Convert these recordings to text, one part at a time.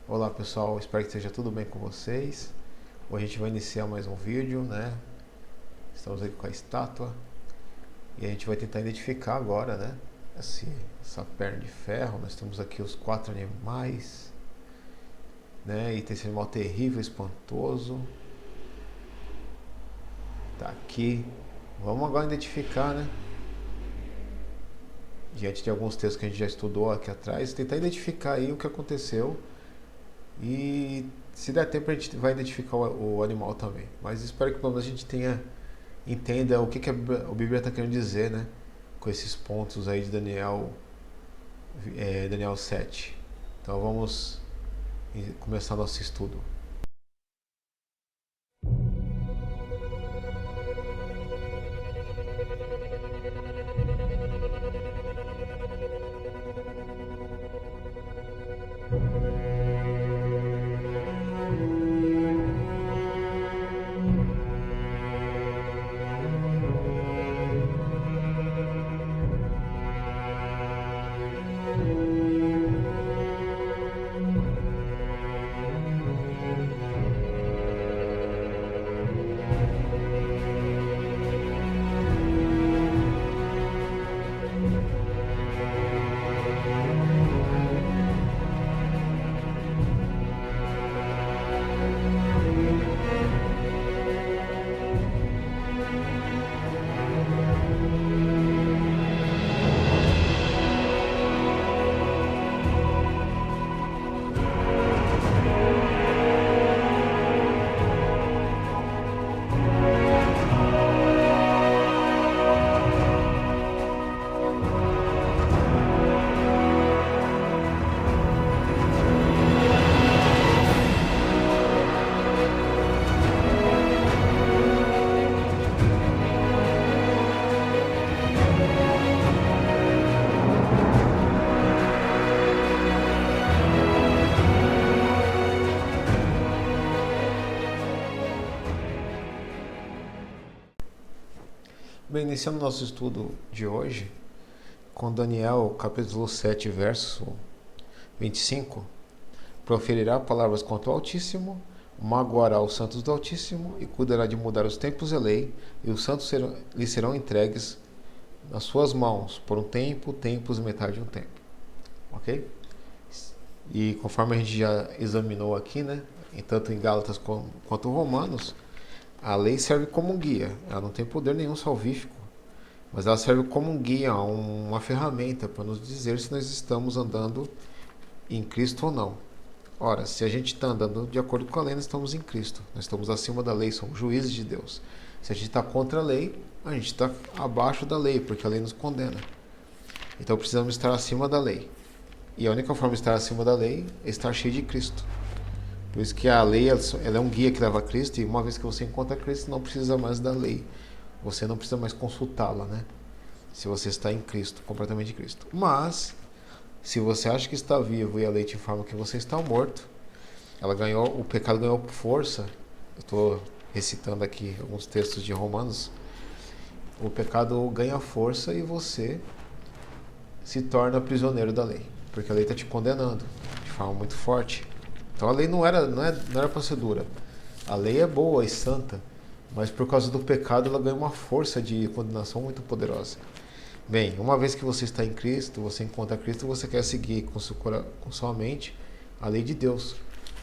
Olá pessoal, espero que esteja tudo bem com vocês. Hoje a gente vai iniciar mais um vídeo, né? Estamos aqui com a estátua e a gente vai tentar identificar agora, né? Essa perna de ferro. Nós temos aqui os 4 animais, né? E tem esse animal terrível, espantoso. Tá aqui. Vamos agora identificar, né? Diante de alguns textos que a gente já estudou aqui atrás, tentar identificar aí o que aconteceu. E se der tempo a gente vai identificar o animal também. Mas espero que pelo menos a gente entenda o que a Bíblia está querendo dizer, né? Com esses pontos aí de Daniel 7. Então vamos começar nosso estudo. Bem, iniciando nosso estudo de hoje com Daniel capítulo 7, verso 25. Proferirá palavras contra o Altíssimo, magoará os santos do Altíssimo e cuidará de mudar os tempos e lei, e os santos lhe serão entregues nas suas mãos por um tempo, tempos e metade de um tempo. Ok? E conforme a gente já examinou aqui, né, tanto em Gálatas quanto em Romanos, a lei serve como um guia. Ela não tem poder nenhum salvífico, mas ela serve como um guia, uma ferramenta para nos dizer se nós estamos andando em Cristo ou não. Ora, se a gente está andando de acordo com a lei, nós estamos em Cristo. Nós estamos acima da lei, somos juízes de Deus. Se a gente está contra a lei, a gente está abaixo da lei, porque a lei nos condena. Então precisamos estar acima da lei. E a única forma de estar acima da lei é estar cheio de Cristo. Por isso que a lei ela é um guia que leva a Cristo, e uma vez que você encontra Cristo, não precisa mais da lei. Você não precisa mais consultá-la, né? Se você está em Cristo, completamente em Cristo. Mas, se você acha que está vivo e a lei te informa que você está morto, o pecado ganhou força. Eu estou recitando aqui alguns textos de Romanos. O pecado ganha força e você se torna prisioneiro da lei, porque a lei está te condenando de forma muito forte. Então a lei não era para ser dura. A lei é boa e santa, mas por causa do pecado ela ganha uma força de condenação muito poderosa. Bem, uma vez que você está em Cristo, você encontra Cristo, você quer seguir com sua mente a lei de Deus.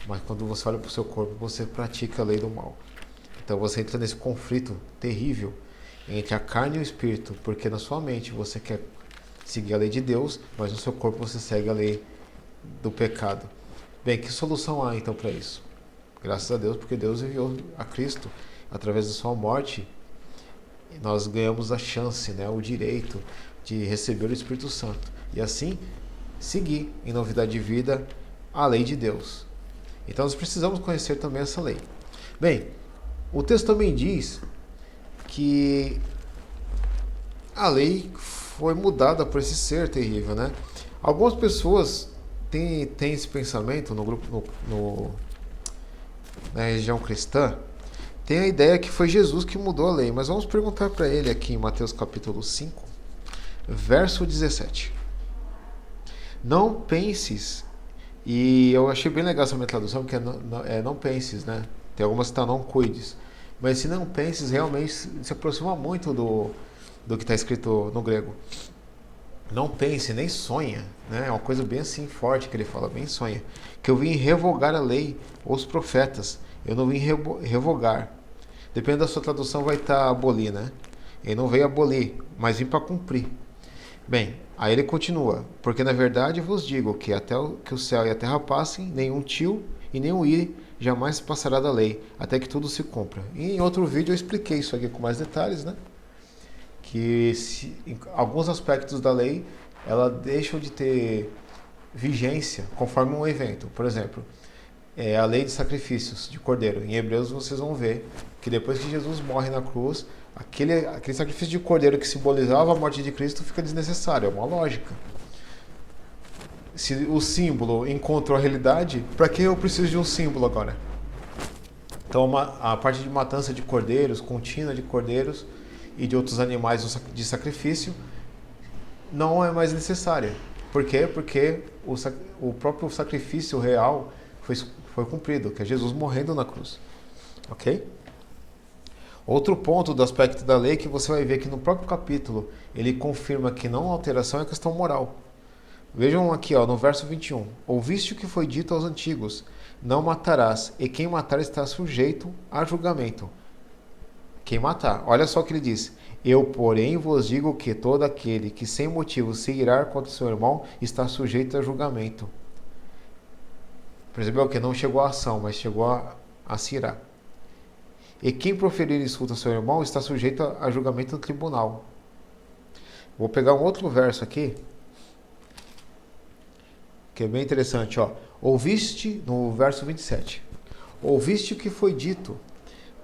Mas quando você olha para o seu corpo, você pratica a lei do mal. Então você entra nesse conflito terrível entre a carne e o espírito, porque na sua mente você quer seguir a lei de Deus, mas no seu corpo você segue a lei do pecado. Bem, que solução há então para isso? Graças a Deus, porque Deus enviou a Cristo através da sua morte. Nós ganhamos a chance, né, o direito de receber o Espírito Santo e assim seguir em novidade de vida a lei de Deus. Então nós precisamos conhecer também essa lei. Bem, o texto também diz que a lei foi mudada por esse ser terrível, né? Algumas pessoas têm esse pensamento no grupo, na região cristã, tem a ideia que foi Jesus que mudou a lei, mas vamos perguntar para ele aqui em Mateus capítulo 5, verso 17. Não penses E eu achei bem legal essa minha tradução, porque não penses, né? Tem algumas que está não cuides. Mas se não penses, realmente se aproxima muito do que está escrito no grego. Não pense, nem sonha, né? É uma coisa bem assim forte que ele fala, bem sonha. Que eu vim revogar a lei ou os profetas. Eu não vim revogar. Depende da sua tradução, vai estar abolir, né? Ele não veio abolir, mas vim para cumprir. Bem, aí ele continua. Porque na verdade vos digo que até que o céu e a terra passem, nenhum tio e nenhum i jamais passará da lei, até que tudo se cumpra. E em outro vídeo eu expliquei isso aqui com mais detalhes, né? Que alguns aspectos da lei ela deixam de ter vigência conforme um evento. Por exemplo, a lei de sacrifícios de cordeiro. Em Hebreus vocês vão ver que depois que Jesus morre na cruz, aquele sacrifício de cordeiro que simbolizava a morte de Cristo fica desnecessário. É uma lógica. Se o símbolo encontrou a realidade, para que eu preciso de um símbolo agora? Então a parte de matança de cordeiros, contínua de cordeiros e de outros animais de sacrifício não é mais necessária. Por quê? Porque o próprio sacrifício real foi cumprido, que é Jesus morrendo na cruz. Ok? Outro ponto do aspecto da lei que você vai ver que no próprio capítulo ele confirma que não alteração é questão moral. Vejam aqui, no verso 21. Ouviste o que foi dito aos antigos: não matarás, e quem matar está sujeito a julgamento. Quem matar. Olha só o que ele diz. Eu, porém, vos digo que todo aquele que sem motivo se irar contra seu irmão está sujeito a julgamento. Percebeu que não chegou a ação, mas chegou a se irar. E quem proferir insulto a seu irmão está sujeito a julgamento no tribunal. Vou pegar um outro verso aqui, que é bem interessante. Ouviste, no verso 27. Ouviste o que foi dito: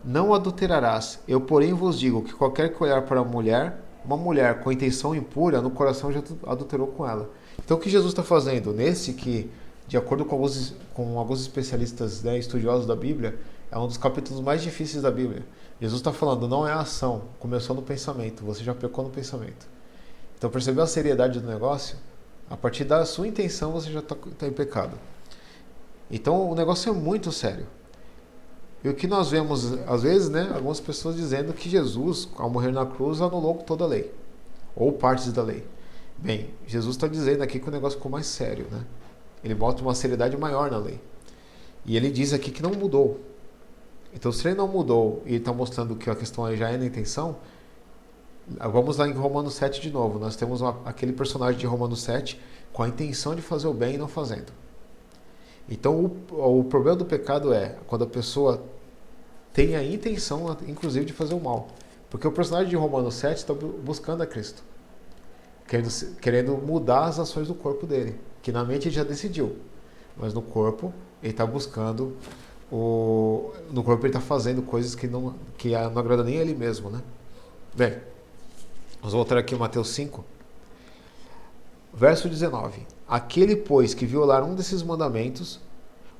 não adulterarás. Eu, porém, vos digo que qualquer que olhar para uma mulher com intenção impura, no coração já adulterou com ela. Então, o que Jesus está fazendo? Nesse que, de acordo com alguns especialistas, né, estudiosos da Bíblia, é um dos capítulos mais difíceis da Bíblia. Jesus está falando, não é a ação, começou no pensamento, você já pecou no pensamento. Então, percebeu a seriedade do negócio? A partir da sua intenção, você já está em pecado. Então, o negócio é muito sério. E o que nós vemos, às vezes, né, algumas pessoas dizendo que Jesus, ao morrer na cruz, anulou toda a lei, ou partes da lei. Bem, Jesus está dizendo aqui que o negócio ficou mais sério, né? Ele bota uma seriedade maior na lei. E ele diz aqui que não mudou. Então, se ele não mudou e está mostrando que a questão aí já é na intenção, vamos lá em Romanos 7 de novo. Nós temos aquele personagem de Romanos 7 com a intenção de fazer o bem e não fazendo. Então, o problema do pecado é quando a pessoa tem a intenção, inclusive, de fazer o mal. Porque o personagem de Romanos 7 está buscando a Cristo, querendo mudar as ações do corpo dele, que na mente ele já decidiu, mas no corpo ele está buscando, no corpo ele está fazendo coisas que não agrada nem a ele mesmo, né? Bem, vamos voltar aqui a Mateus 5. Verso 19. Aquele, pois, que violar um desses mandamentos,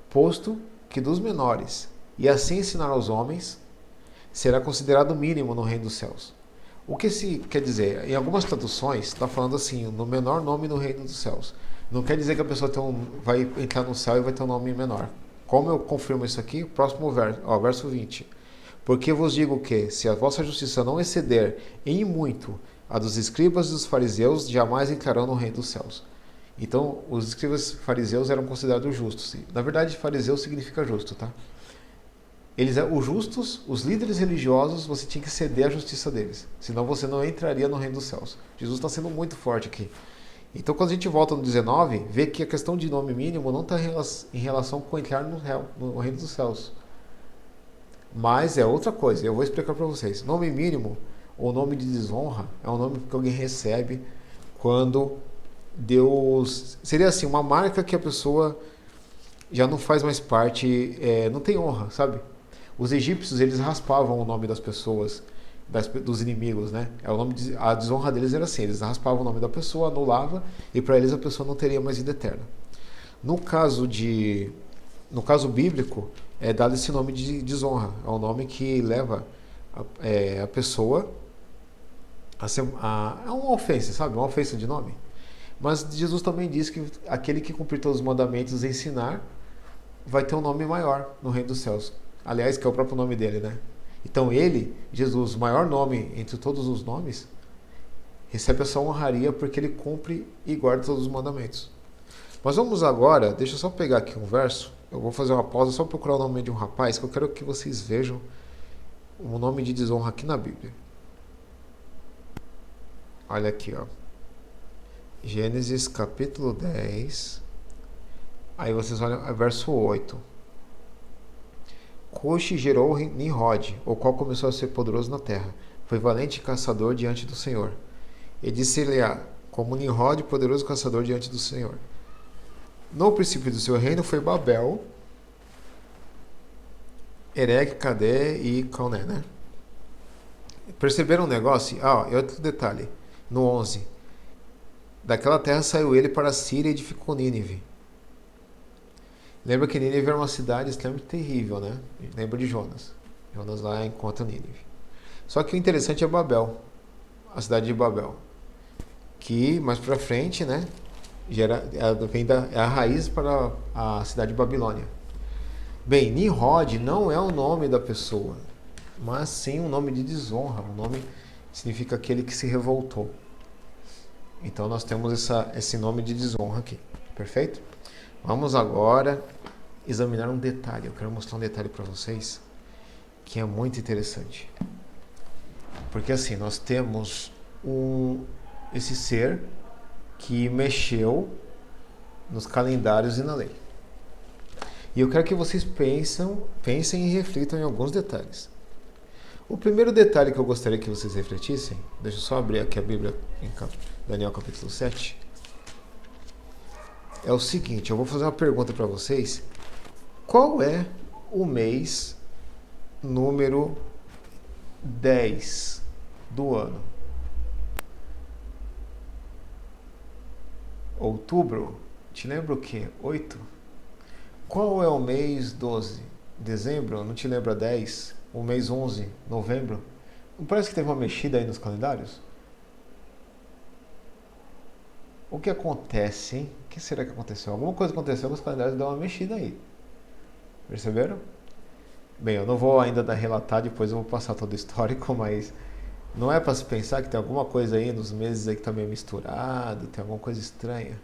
posto que dos menores, e assim ensinar aos homens, será considerado mínimo no reino dos céus. O que se quer dizer? Em algumas traduções, está falando assim, no menor nome no reino dos céus. Não quer dizer que a pessoa vai entrar no céu e vai ter um nome menor. Como eu confirmo isso aqui? Próximo verso, verso 20. Porque vos digo que, se a vossa justiça não exceder em muito a dos escribas e dos fariseus, jamais entrarão no reino dos céus. Então, os escribas fariseus eram considerados justos. Na verdade, fariseu significa justo, tá? Os justos, os líderes religiosos, você tinha que ceder à justiça deles. Senão você não entraria no reino dos céus. Jesus está sendo muito forte aqui. Então, quando a gente volta no 19, vê que a questão de nome mínimo não está em relação com entrar no reino dos céus. Mas é outra coisa, eu vou explicar para vocês. Nome mínimo, ou nome de desonra, é um nome que alguém recebe quando Deus... Seria assim, uma marca que a pessoa já não faz mais parte, não tem honra, sabe? Os egípcios, eles raspavam o nome das pessoas, dos inimigos, né? A desonra deles era assim, eles raspavam o nome da pessoa, anulava, e para eles a pessoa não teria mais vida eterna. No caso bíblico, é dado esse nome de desonra. É um nome que leva a pessoa a ser... é uma ofensa, sabe? Uma ofensa de nome. Mas Jesus também diz que aquele que cumprir todos os mandamentos e ensinar vai ter um nome maior no reino dos céus. Aliás, que é o próprio nome dele, né? Então ele, Jesus, o maior nome entre todos os nomes, recebe essa honraria porque ele cumpre e guarda todos os mandamentos. Mas vamos agora, deixa eu só pegar aqui um verso, eu vou fazer uma pausa, só procurar o nome de um rapaz, que eu quero que vocês vejam o nome de desonra aqui na Bíblia. Olha aqui, ó. Gênesis capítulo 10. Aí vocês olham, verso 8. Cuxi gerou Nimrod, o qual começou a ser poderoso na terra. Foi valente caçador diante do Senhor. E disse-lhe-á, como Nimrod, poderoso caçador diante do Senhor. No princípio do seu reino foi Babel, Erech, Cadé e Calné, né? Perceberam o negócio? E outro detalhe, no 11. Daquela terra saiu ele para a Síria e edificou Nínive. Lembra que Nínive era uma cidade extremamente terrível, né? Lembra de Jonas. Jonas lá encontra Nínive. Só que o interessante é Babel, a cidade de Babel, que mais para frente, né, é a raiz para a cidade de Babilônia. Bem, Nimrod não é o nome da pessoa, mas sim um nome de desonra. O nome significa aquele que se revoltou. Então nós temos esse nome de desonra aqui, perfeito? Vamos agora examinar um detalhe. Eu quero mostrar um detalhe para vocês que é muito interessante. Porque assim, nós temos esse ser que mexeu nos calendários e na lei. E eu quero que vocês pensem e reflitam em alguns detalhes. O primeiro detalhe que eu gostaria que vocês refletissem, deixa eu só abrir aqui a Bíblia em Daniel capítulo 7, é o seguinte, eu vou fazer uma pergunta para vocês. Qual é o mês número 10 do ano? Outubro? Te lembra o quê? 8? Qual é o mês 12? Dezembro? Não te lembra 10? O mês 11? Novembro? Não parece que teve uma mexida aí nos calendários? O que acontece, hein? O que será que aconteceu? Alguma coisa aconteceu nos calendários, deu uma mexida aí. Perceberam? Bem, eu não vou ainda relatar, depois eu vou passar todo o histórico, mas não é para se pensar que tem alguma coisa aí nos meses aí que está meio misturado, tem alguma coisa estranha.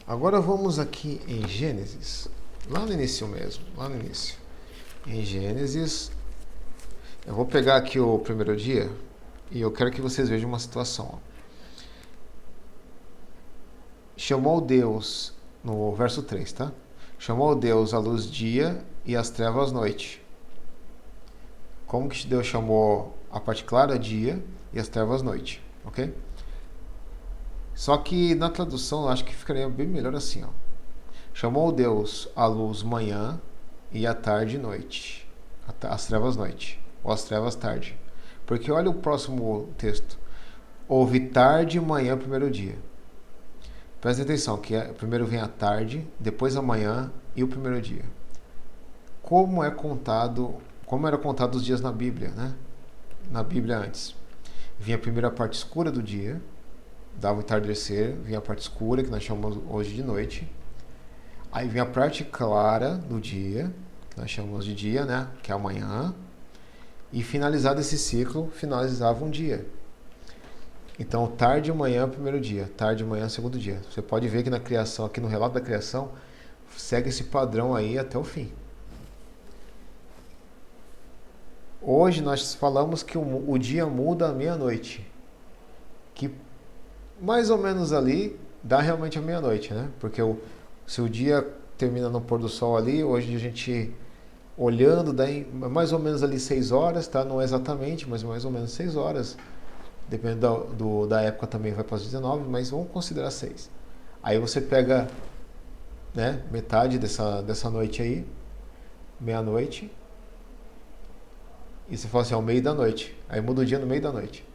Agora vamos aqui em Gênesis, lá no início mesmo, lá no início. Em Gênesis, eu vou pegar aqui o primeiro dia e eu quero que vocês vejam uma situação. Chamou Deus, no verso 3, tá? Chamou Deus a luz dia e as trevas noite. Como que Deus chamou a parte clara dia e as trevas noite, ok? Só que na tradução eu acho que ficaria bem melhor assim, ó. Chamou Deus a luz manhã e a tarde noite. As trevas noite, ou as trevas tarde. Porque olha o próximo texto. Houve tarde e manhã primeiro dia. Presta atenção, que primeiro vem a tarde, depois a manhã e o primeiro dia. Como era contado os dias na Bíblia, né? Na Bíblia antes. Vinha a primeira parte escura do dia, dava o entardecer, vinha a parte escura, que nós chamamos hoje de noite. Aí vinha a parte clara do dia, que nós chamamos de dia, né? Que é a manhã. E finalizado esse ciclo, finalizava um dia. Então, tarde e manhã, primeiro dia. Tarde e manhã, segundo dia. Você pode ver que na criação, aqui no relato da criação, segue esse padrão aí até o fim. Hoje nós falamos que o dia muda à meia-noite. Que mais ou menos ali dá realmente a meia-noite, né? Porque se o dia termina no pôr do sol ali, hoje a gente olhando, daí mais ou menos ali 6 horas, tá? Não exatamente, mas mais ou menos 6 horas. Dependendo da época também vai para as 19, mas vamos considerar 6. Aí você pega, né, metade dessa noite aí, meia-noite, e você fala assim, ao meio da noite. Aí muda o dia no meio da noite.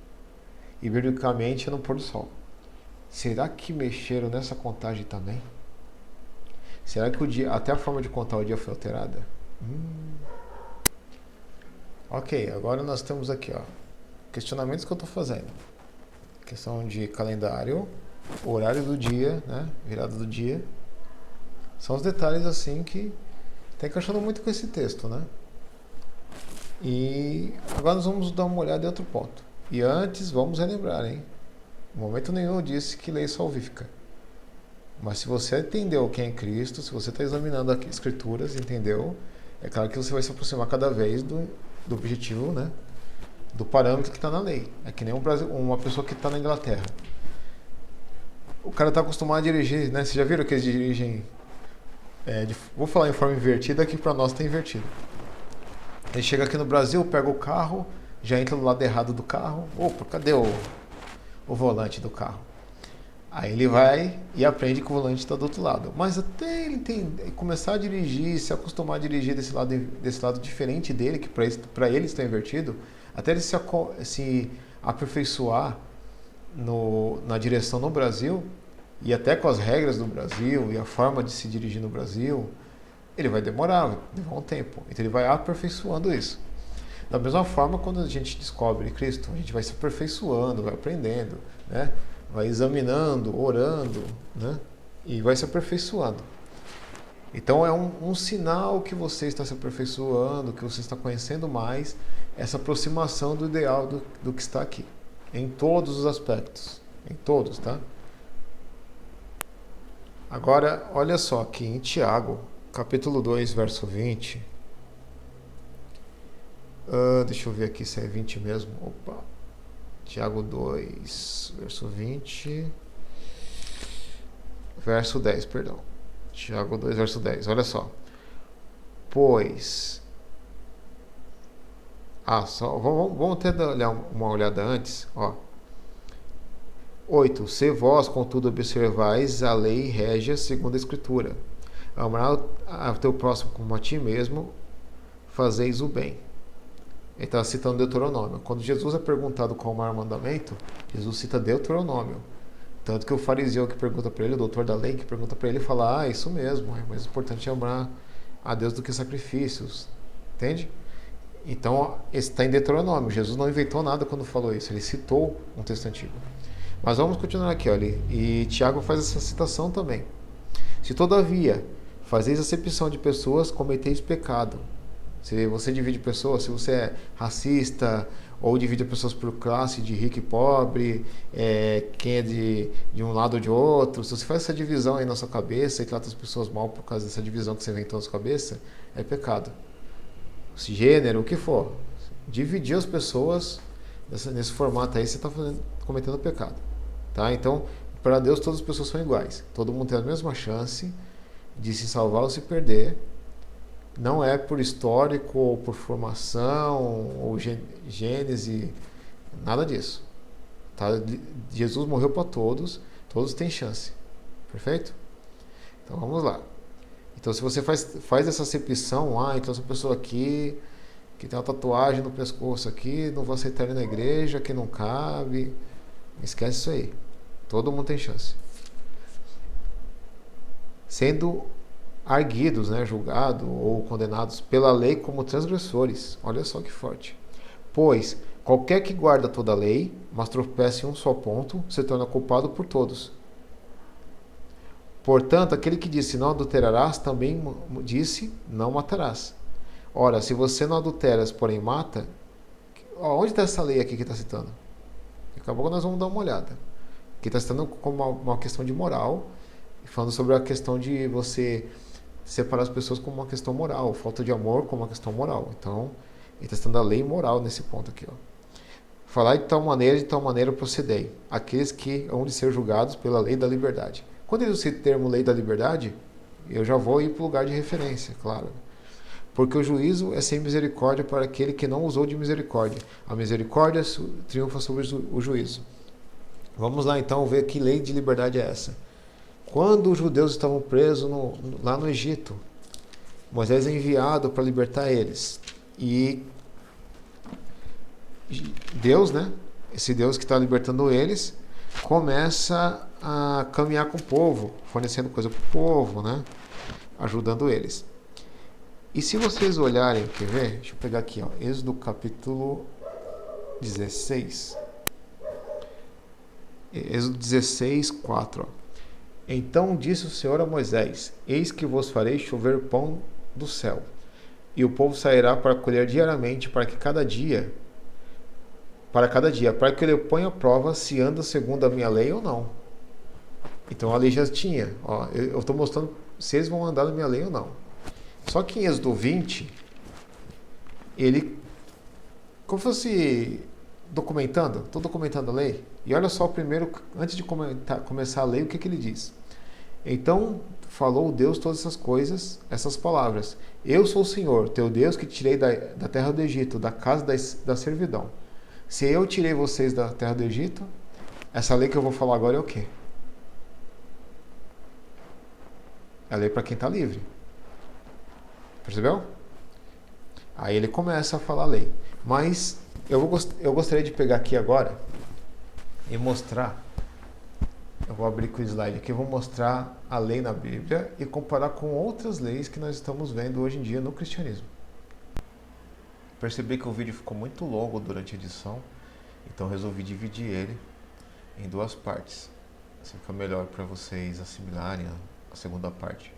E biblicamente é no pôr do sol. Será que mexeram nessa contagem também? Será que o dia, até a forma de contar o dia foi alterada? Ok, agora nós temos aqui, ó, questionamentos que eu estou fazendo. questão de calendário, horário do dia, né? Virada do dia. São os detalhes assim que está encaixando muito com esse texto, né? E agora nós vamos dar uma olhada em outro ponto. E antes, vamos relembrar, hein? Em momento nenhum eu disse que lei salvífica. Mas se você entendeu quem é Cristo, se você está examinando as Escrituras, entendeu? É claro que você vai se aproximar cada vez do objetivo, né? Do parâmetro que está na lei. É que nem uma pessoa que está na Inglaterra. O cara está acostumado a dirigir, né? Vocês já viram que eles dirigem... vou falar em forma invertida, que para nós está invertido. Ele chega aqui no Brasil, pega o carro, já entra do lado errado do carro. Opa, cadê o volante do carro? Aí ele vai e aprende que o volante está do outro lado. Mas até ele começar a dirigir, se acostumar a dirigir desse lado diferente dele, que para ele está invertido, até ele se aperfeiçoar na direção no Brasil, e até com as regras do Brasil e a forma de se dirigir no Brasil, ele vai demorar um tempo. Então ele vai aperfeiçoando isso. Da mesma forma, quando a gente descobre Cristo, a gente vai se aperfeiçoando, vai aprendendo, né? Vai examinando, orando, né? E vai se aperfeiçoando. Então é um sinal que você está se aperfeiçoando, que você está conhecendo mais essa aproximação do ideal do que está aqui. Em todos os aspectos. Em todos, tá? Agora, olha só aqui em Tiago, capítulo 2, verso 20. Deixa eu ver aqui se é 20 mesmo. Opa. Tiago 2, verso 20. Verso 10, perdão. Tiago 2, verso 10. Olha só. Pois... vamos até dar uma olhada antes. Ó. 8. Se vós, contudo, observais a lei régia segundo a Escritura, amarás a teu próximo como a ti mesmo, fazeis o bem. Ele está citando Deuteronômio. Quando Jesus é perguntado qual é o maior mandamento, Jesus cita Deuteronômio. Tanto que o fariseu que pergunta para ele, o doutor da lei que pergunta para ele, fala: isso mesmo, é mais importante amar a Deus do que sacrifícios. Entende? Então, esse está em Deuteronômio. Jesus não inventou nada quando falou isso, ele citou um texto antigo. Mas vamos continuar aqui, olha. E Tiago faz essa citação também. Se todavia fazeis acepção de pessoas, cometeis pecado. Se você divide pessoas, se você é racista ou divide pessoas por classe de rico e pobre, quem é de um lado ou de outro, se você faz essa divisão aí na sua cabeça e trata as pessoas mal por causa dessa divisão que você inventou na sua cabeça, é pecado. Se gênero, o que for, dividir as pessoas nesse formato aí, você está cometendo pecado. Tá? Então, para Deus todas as pessoas são iguais. Todo mundo tem a mesma chance de se salvar ou se perder. Não é por histórico, ou por formação, ou gênese, nada disso. Tá? Jesus morreu para todos, todos têm chance. Perfeito? Então vamos lá. Então se você faz essa acepção, então essa pessoa aqui, que tem uma tatuagem no pescoço aqui, não vou aceitar ele na igreja, que não cabe, esquece isso aí. Todo mundo tem chance. Sendo arguidos, né, julgados ou condenados pela lei como transgressores. Olha só que forte. Pois qualquer que guarda toda a lei, mas tropece em um só ponto, se torna culpado por todos. Portanto, aquele que disse não adulterarás, também disse não matarás. Ora, se você não adulteras, porém mata, onde está essa lei aqui que está citando? Daqui a pouco nós vamos dar uma olhada. Que está citando como uma questão de moral, falando sobre a questão de você separar as pessoas como uma questão moral, falta de amor como uma questão moral. Então, ele está citando a lei moral nesse ponto aqui. Ó. Falar de tal maneira procedei. Aqueles que hão de ser julgados pela lei da liberdade. Quando ele usa o termo lei da liberdade, eu já vou ir para o lugar de referência, claro. Porque o juízo é sem misericórdia para aquele que não usou de misericórdia. A misericórdia triunfa sobre o juízo. Vamos lá então ver que lei de liberdade é essa. Quando os judeus estavam presos lá no Egito, Moisés é enviado para libertar eles. E Deus, né? Esse Deus que está libertando eles, começa a caminhar com o povo, fornecendo coisa para o povo, né? Ajudando eles. E se vocês olharem, quer ver? Deixa eu pegar aqui, ó, Êxodo capítulo 16. Êxodo 16, 4. Então disse o Senhor a Moisés: Eis que vos farei chover pão do céu, e o povo sairá para colher diariamente, para cada dia, para que ele ponha à prova se anda segundo a minha lei ou não. Então a lei já tinha. Ó, eu estou mostrando se eles vão andar na minha lei ou não. Só que em Êxodo 20, ele, como fosse documentando, estou documentando a lei. E olha só o primeiro, antes de começar a lei, o que ele diz. Então falou Deus todas essas coisas, essas palavras. Eu sou o Senhor, teu Deus, que tirei da terra do Egito, da casa da servidão. Se eu tirei vocês da terra do Egito, essa lei que eu vou falar agora é o quê? É a lei para quem está livre. Percebeu? Aí ele começa a falar a lei. Mas eu gostaria de pegar aqui agora e mostrar. Eu vou abrir com o slide aqui, eu vou mostrar a lei na Bíblia e comparar com outras leis que nós estamos vendo hoje em dia no cristianismo. Percebi que o vídeo ficou muito longo durante a edição, então resolvi dividir ele em duas partes. Assim fica melhor para vocês assimilarem a segunda parte.